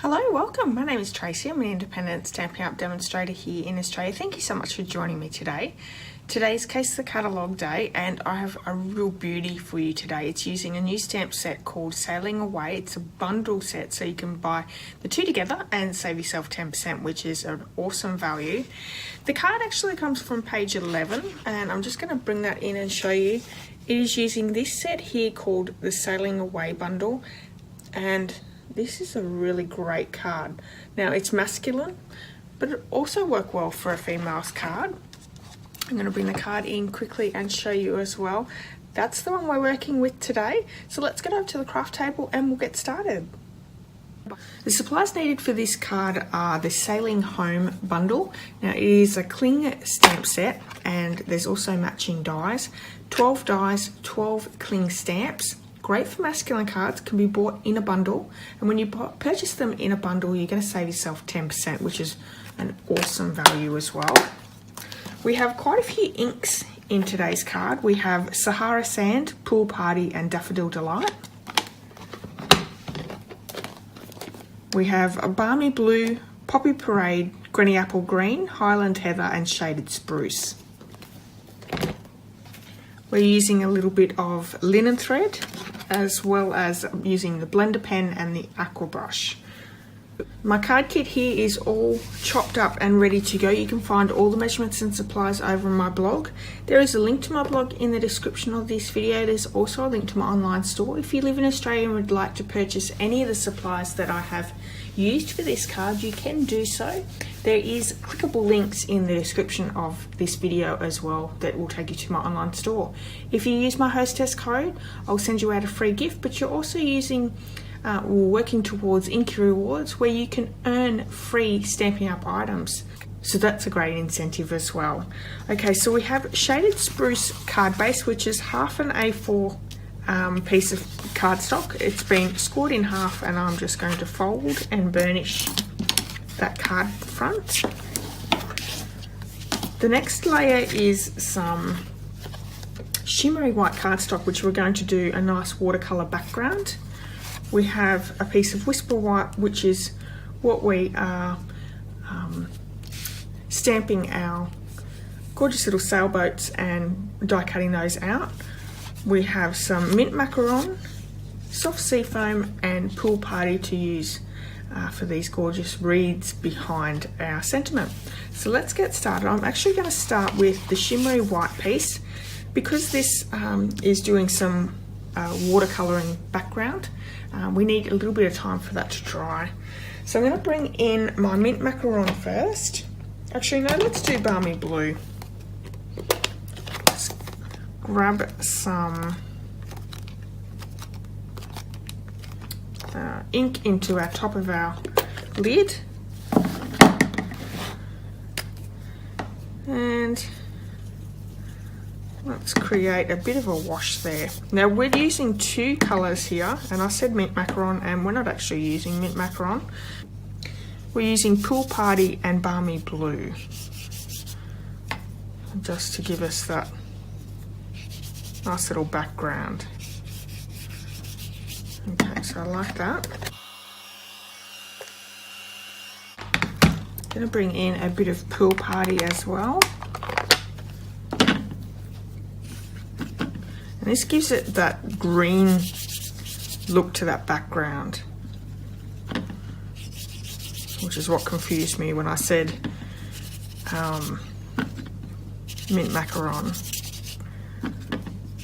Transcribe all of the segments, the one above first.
Hello, welcome. My name is Tracy. I'm an independent Stampin' Up demonstrator here in Australia. Thank you so much for joining me today. Today's CASEing the Catalogue day, and I have a real beauty for you today. It's using a new stamp set called Sailing Away. It's a bundle set, so you can buy the two together and save yourself 10%, which is an awesome value. The card actually comes from page 11, and I'm just going to bring that in and show you. It is using this set here called the Sailing Away bundle, and this is a really great card. Now it's masculine, but it also works well for a female's card. I'm going to bring the card in quickly and show you as well. That's the one we're working with today. So let's get over to the craft table and we'll get started. The supplies needed for this card are the Sailing Home bundle. Now it is a cling stamp set and there's also matching dies. 12 dies, 12 cling stamps. Great for masculine cards, can be bought in a bundle, and when you purchase them in a bundle you're going to save yourself 10%, which is an awesome value as well. We have quite a few inks in today's card. We have Sahara Sand, Pool Party and Daffodil Delight. We have a Balmy Blue, Poppy Parade, Granny Apple Green, Highland Heather and Shaded Spruce. We're using a little bit of linen thread, as well as using the blender pen and the aqua brush. My card kit here is all chopped up and ready to go. You can find all the measurements and supplies over on my blog. There is a link to my blog in the description of this video. There's also a link to my online store. If you live in Australia and would like to purchase any of the supplies that I have used for this card, you can do so. There is clickable links in the description of this video as well that will take you to my online store. If you use my hostess code, I'll send you out a free gift, but you're also working towards Inky Rewards, where you can earn free Stampin' Up items. So that's a great incentive as well. Okay, so we have Shaded Spruce card base, which is half an A4 piece of cardstock. It's been scored in half, and I'm just going to fold and burnish that card front. The next layer is some shimmery white cardstock, which we're going to do a nice watercolor background. We have a piece of Whisper White, which is what we are stamping our gorgeous little sailboats and die cutting those out. We have some mint macaron, soft sea foam and Pool Party to use for these gorgeous reeds behind our sentiment. So let's get started. I'm actually going to start with the shimmery white piece because this is doing some watercolouring background. We need a little bit of time for that to dry. So I'm going to bring in my mint macaron first. Actually no, let's do Balmy Blue. Let's grab some ink into our top of our lid, and let's create a bit of a wash there. Now we're using two colours here, and I said mint macaron and we're not actually using mint macaron. We're using Pool Party and Balmy Blue, just to give us that nice little background. Okay, so I like that. Going to bring in a bit of Pool Party as well. And this gives it that green look to that background, which is what confused me when I said mint macaron.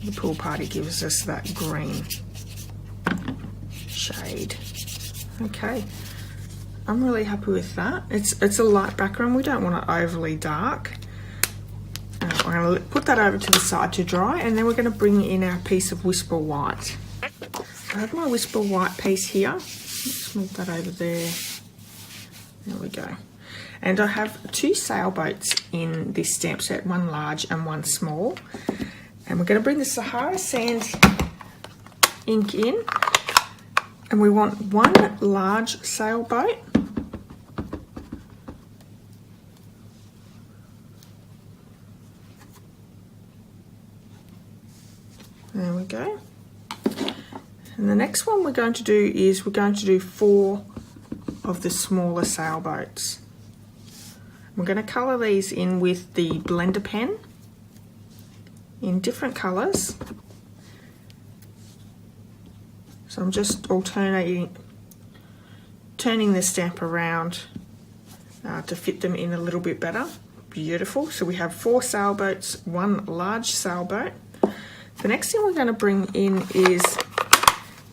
The Pool Party gives us that green shade. Okay, I'm really happy with that. It's a light background. We don't want it overly dark. I'm going to put that over to the side to dry, and then we're going to bring in our piece of Whisper White. I have my Whisper White piece here. Let's move that over there. There we go. And I have two sailboats in this stamp set, one large and one small. And we're going to bring the Sahara Sand ink in, and we want one large sailboat. There we go. And the next one we're going to do is we're going to do 4 of the smaller sailboats. We're going to colour these in with the blender pen in different colours. So I'm just turning the stamp around to fit them in a little bit better. Beautiful. So we have 4 sailboats, 1 large sailboat. The next thing we're going to bring in is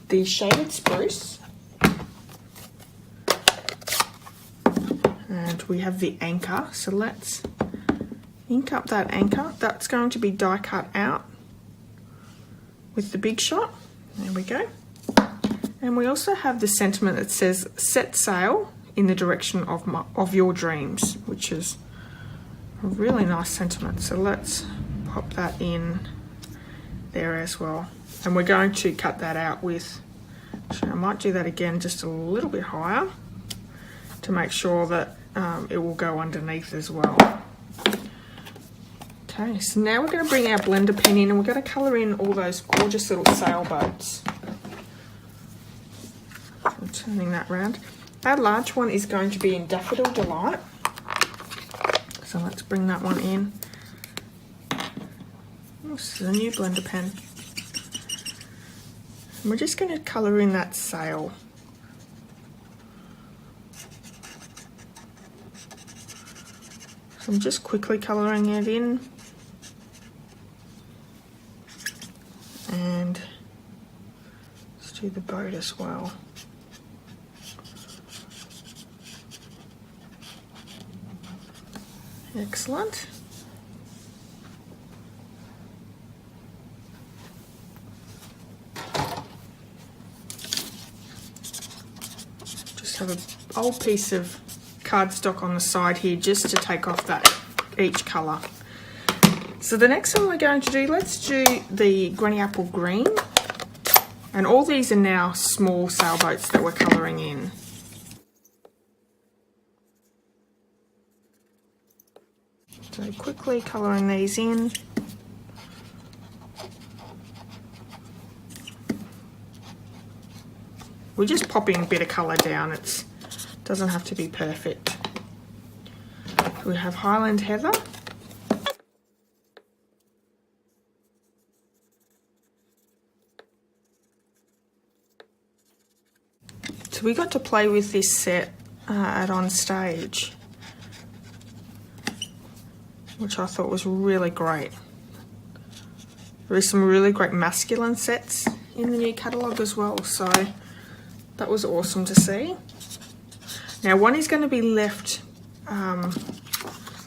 the shaded spruce. And we have the anchor. So let's ink up that anchor. That's going to be die cut out with the big shot. There we go. And we also have the sentiment that says set sail in the direction of your dreams, which is a really nice sentiment. So let's pop that in there as well. And we're going to cut that out with, actually I might do that again just a little bit higher to make sure that it will go underneath as well. Okay, so now we're going to bring our blender pen in and we're going to colour in all those gorgeous little sailboats. I'm turning that round. Our large one is going to be in Daffodil Delight. So let's bring that one in. Oh, this is a new blender pen. And we're just going to colour in that sail. So I'm just quickly colouring it in. And let's do the boat as well. Excellent. Just have an old piece of cardstock on the side here just to take off that each colour. So the next one we're going to do, let's do the Granny Apple Green. And all these are now small sailboats that we're colouring in. So quickly colouring these in. We're just popping a bit of colour down, it doesn't have to be perfect. We have Highland Heather. So we got to play with this set at On Stage, which I thought was really great. There is some really great masculine sets in the new catalogue as well, so that was awesome to see. Now one is going to be left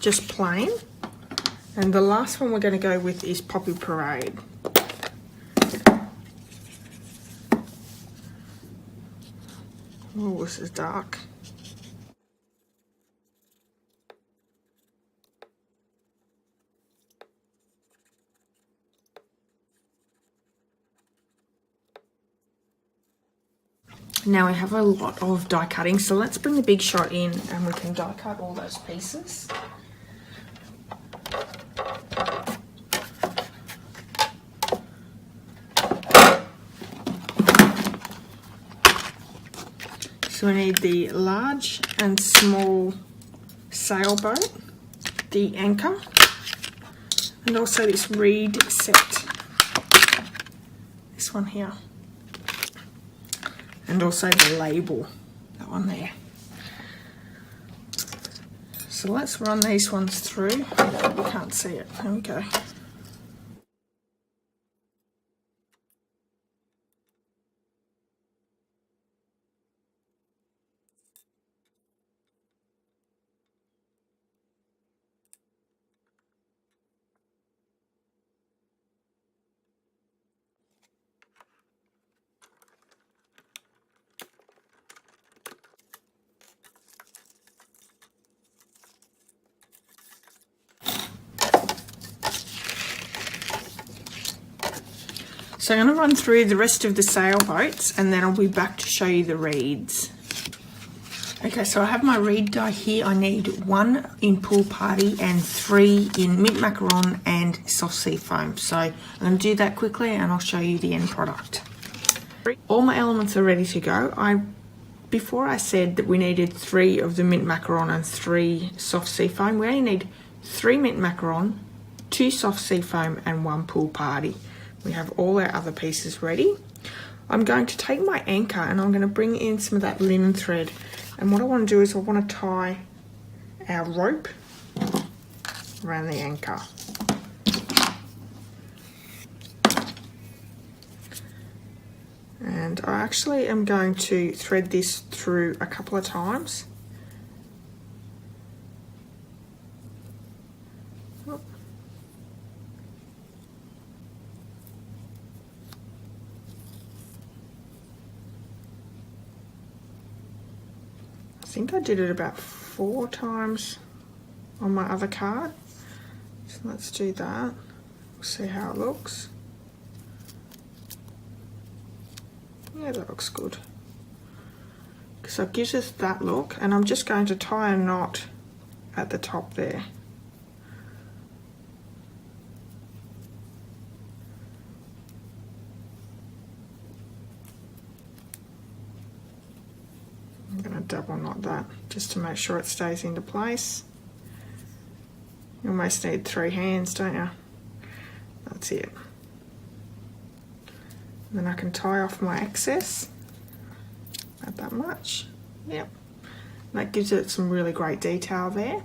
just plain, and the last one we're going to go with is Poppy Parade. Oh, this is dark. Now we have a lot of die cutting, so let's bring the big shot in and we can die cut all those pieces. So we need the large and small sailboat, the anchor, and also this reed set, this one here. And also the label, that one there. So let's run these ones through. You can't see it. There we go. So I'm going to run through the rest of the sailboats and then I'll be back to show you the reeds. Okay, so I have my reed die here. I need 1 in Pool Party and 3 in Mint Macaron and Soft Sea Foam. So I'm going to do that quickly and I'll show you the end product. All my elements are ready to go. I before I said that we needed 3 of the mint macaron and 3 soft sea foam. We only need 3 mint macaron, 2 soft sea foam and 1 pool party. We have all our other pieces ready. I'm going to take my anchor and I'm going to bring in some of that linen thread. And what I want to do is I want to tie our rope around the anchor. And I actually am going to thread this through a couple of times. I think I did it about 4 times on my other card. So let's do that. We'll see how it looks. Yeah, that looks good. So it gives us that look, and I'm just going to tie a knot at the top there. I'm going to double knot that just to make sure it stays into place. You almost need 3 hands, don't you? That's it. Then I can tie off my excess, about that much, yep. That gives it some really great detail there.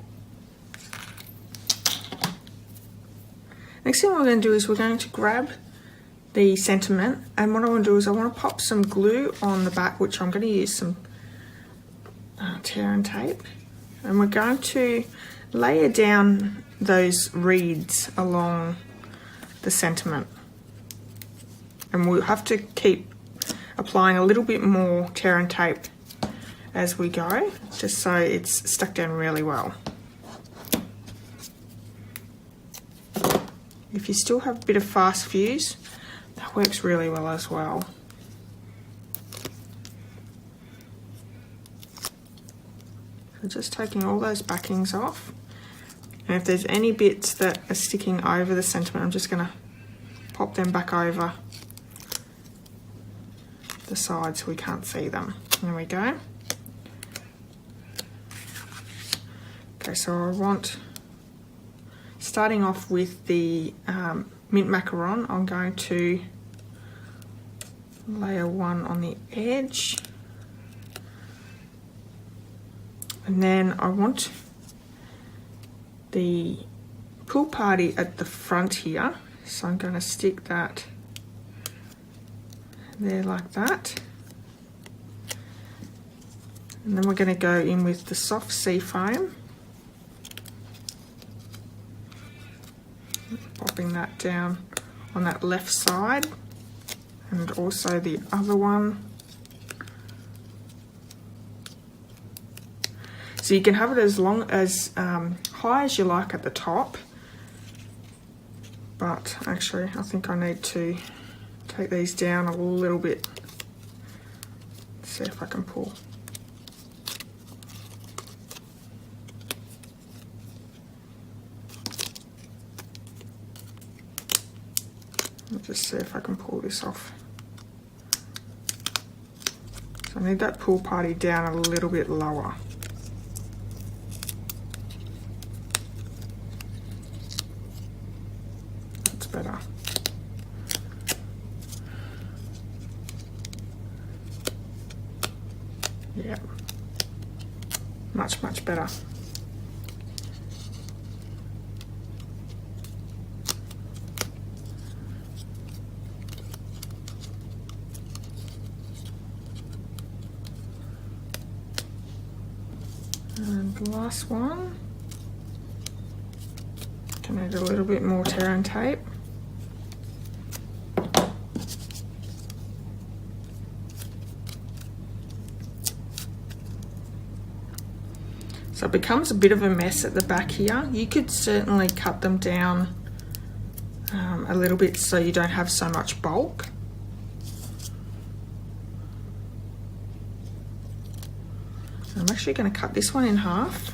Next thing we're going to do is we're going to grab the sentiment, and what I want to do is I want to pop some glue on the back, which I'm going to use some tear and tape, and we're going to layer down those reeds along the sentiment. And we'll have to keep applying a little bit more tear and tape as we go, just so it's stuck down really well. If you still have a bit of fast fuse, that works really well as well. So just taking all those backings off, and if there's any bits that are sticking over the sentiment, I'm just going to pop them back over the sides so we can't see them. There we go. Okay, so I want, starting off with the mint macaron, I'm going to layer 1 on the edge, and then I want the pool party at the front here, so I'm going to stick that there like that, and then we're going to go in with the soft sea foam, popping that down on that left side and also the other one. So you can have it as long as high as you like at the top, but actually I think I need to take these down a little bit. Let's see if I can pull. I'll just see if I can pull this off. So I need that pool party down a little bit lower. That's better. Yeah, much better. And the last one, I need a little bit more tear and tape. So it becomes a bit of a mess at the back here. You could certainly cut them down a little bit so you don't have so much bulk. I'm actually going to cut this one in half.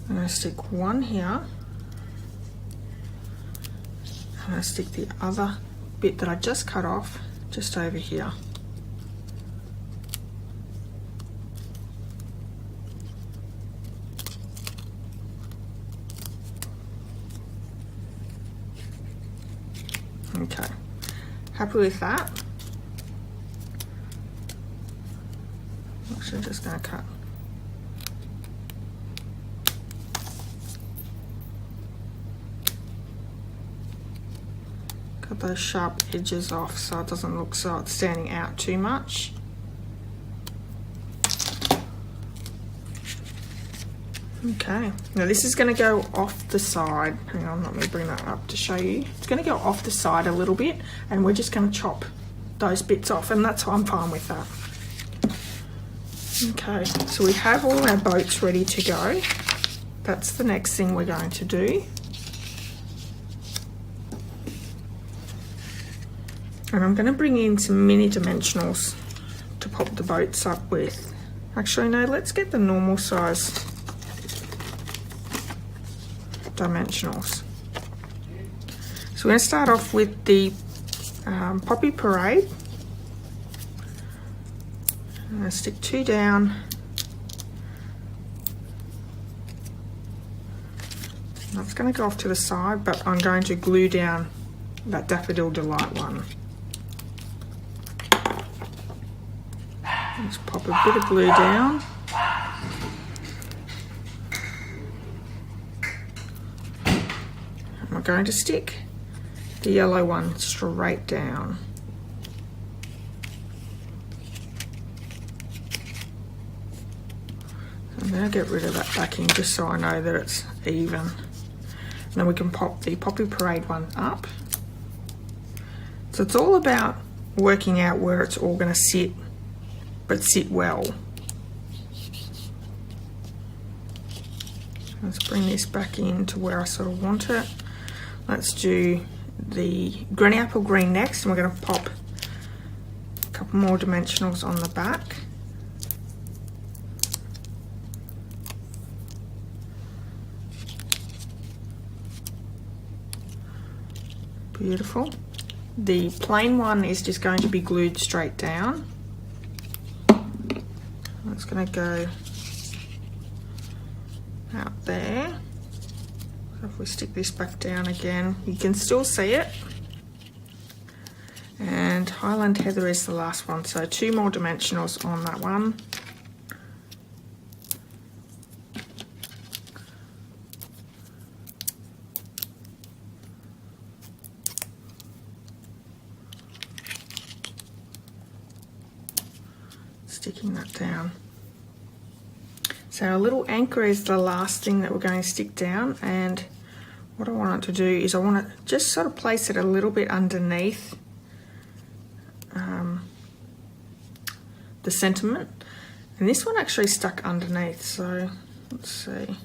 I'm going to stick one here. I'm going to stick the other bit that I just cut off just over here. Okay, happy with that? I'm actually just going to cut. Cut those sharp edges off so it doesn't look so it's standing out too much. Okay, now this is going to go off the side. Hang on, let me bring that up to show you. It's going to go off the side a little bit, and we're just going to chop those bits off, and that's why I'm fine with that. Okay, so we have all our boats ready to go. That's the next thing we're going to do. And I'm going to bring in some mini dimensionals to pop the boats up with. Actually, no, let's get the normal size dimensionals. So we're going to start off with the Poppy Parade. I'm going to stick 2 down. That's going to go off to the side, but I'm going to glue down that Daffodil Delight one. Let's pop a bit of glue down. I'm going to stick the yellow one straight down. I'm going to get rid of that backing just so I know that it's even. And then we can pop the Poppy Parade one up. So it's all about working out where it's all going to sit, but sit well. Let's bring this back into where I sort of want it. Let's do the Granny Apple Green next, and we're going to pop a couple more dimensionals on the back. Beautiful. The plain one is just going to be glued straight down. It's going to go out there. So if we stick this back down again, you can still see it. And Highland Heather is the last one, so 2 more dimensionals on that one. Sticking that down. So our little anchor is the last thing that we're going to stick down, and what I want it to do is I want to just sort of place it a little bit underneath the sentiment, and this one actually stuck underneath, so let's see.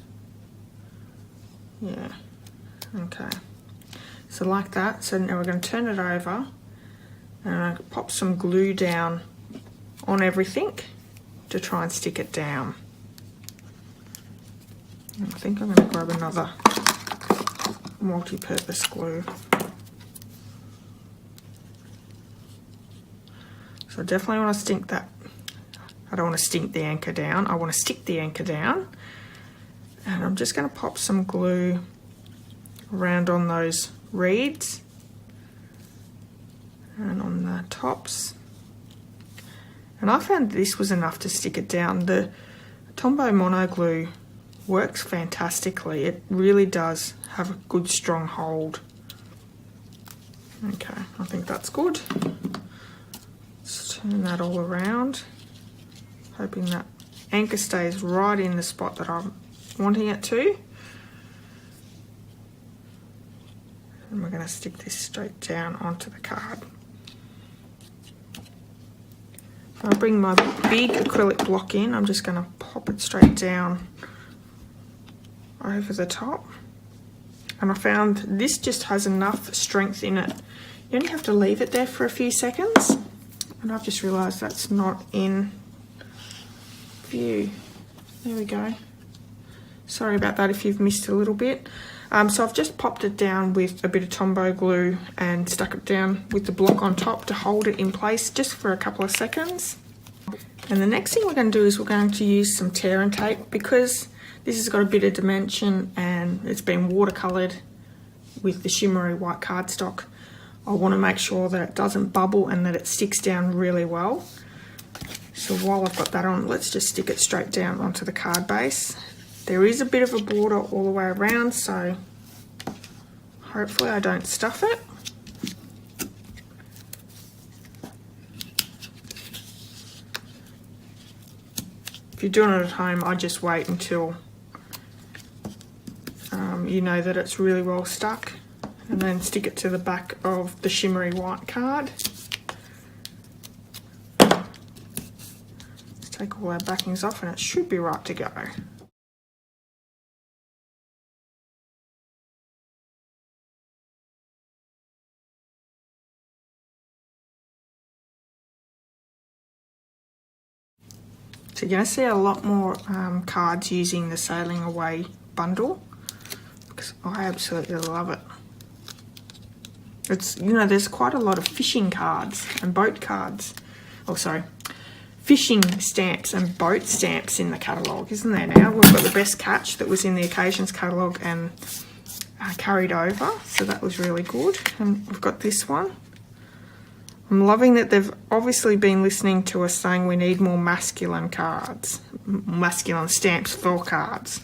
Yeah, okay, so like that. So now we're going to turn it over and I'm going to pop some glue down on everything to try and stick it down. I think I'm going to grab another multi-purpose glue. So I definitely want to stick that. I don't want to stick the anchor down. I want to stick the anchor down. And I'm just going to pop some glue around on those reeds and on the tops. And I found this was enough to stick it down. The Tombow Mono Glue works fantastically. It really does have a good strong hold. Okay, I think that's good. Let's turn that all around, hoping that anchor stays right in the spot that I'm wanting it to. And we're going to stick this straight down onto the card. I'll bring my big acrylic block in. I'm just going to pop it straight down over the top. And I found this just has enough strength in it. You only have to leave it there for a few seconds. And I've just realised that's not in view. There we go. Sorry about that if you've missed a little bit. So I've just popped it down with a bit of Tombow glue and stuck it down with the block on top to hold it in place just for a couple of seconds. And the next thing we're going to do is we're going to use some tear and tape, because this has got a bit of dimension and it's been watercoloured with the shimmery white cardstock. I want to make sure that it doesn't bubble and that it sticks down really well. So while I've got that on, let's just stick it straight down onto the card base. There is a bit of a border all the way around, so hopefully I don't stuff it. If you're doing it at home, I just wait until you know that it's really well stuck, and then stick it to the back of the shimmery white card. Let's take all our backings off and it should be right to go. So you're going to see a lot more cards using the Sailing Away bundle, because I absolutely love it. It's, you know, there's quite a lot of fishing cards and boat cards. Oh, sorry. Fishing stamps and boat stamps in the catalogue, isn't there now? We've got the Best Catch that was in the Occasions catalogue and carried over, so that was really good. And we've got this one. I'm loving that they've obviously been listening to us saying we need more masculine cards, masculine stamps for cards.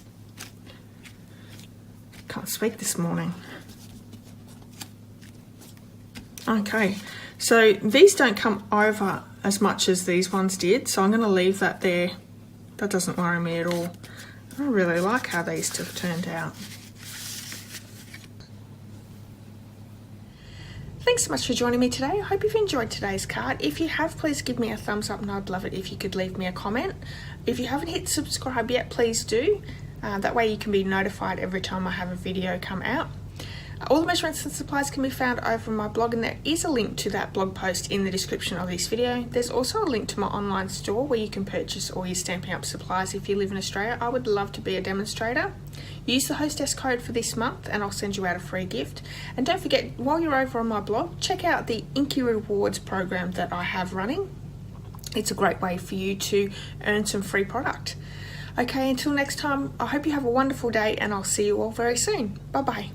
Can't speak this morning. Okay, so these don't come over as much as these ones did, so I'm going to leave that there. That doesn't worry me at all. I really like how these two have turned out. Thanks so much for joining me today. I hope you've enjoyed today's card. If you have, please give me a thumbs up, and I'd love it if you could leave me a comment. If you haven't hit subscribe yet, please do. That way you can be notified every time I have a video come out. All the measurements and supplies can be found over on my blog, and there is a link to that blog post in the description of this video. There's also a link to my online store where you can purchase all your Stampin' Up supplies if you live in Australia. I would love to be a demonstrator. Use the hostess code for this month and I'll send you out a free gift. And don't forget, while you're over on my blog, check out the Inky Rewards program that I have running. It's a great way for you to earn some free product. Okay, until next time, I hope you have a wonderful day and I'll see you all very soon. Bye bye.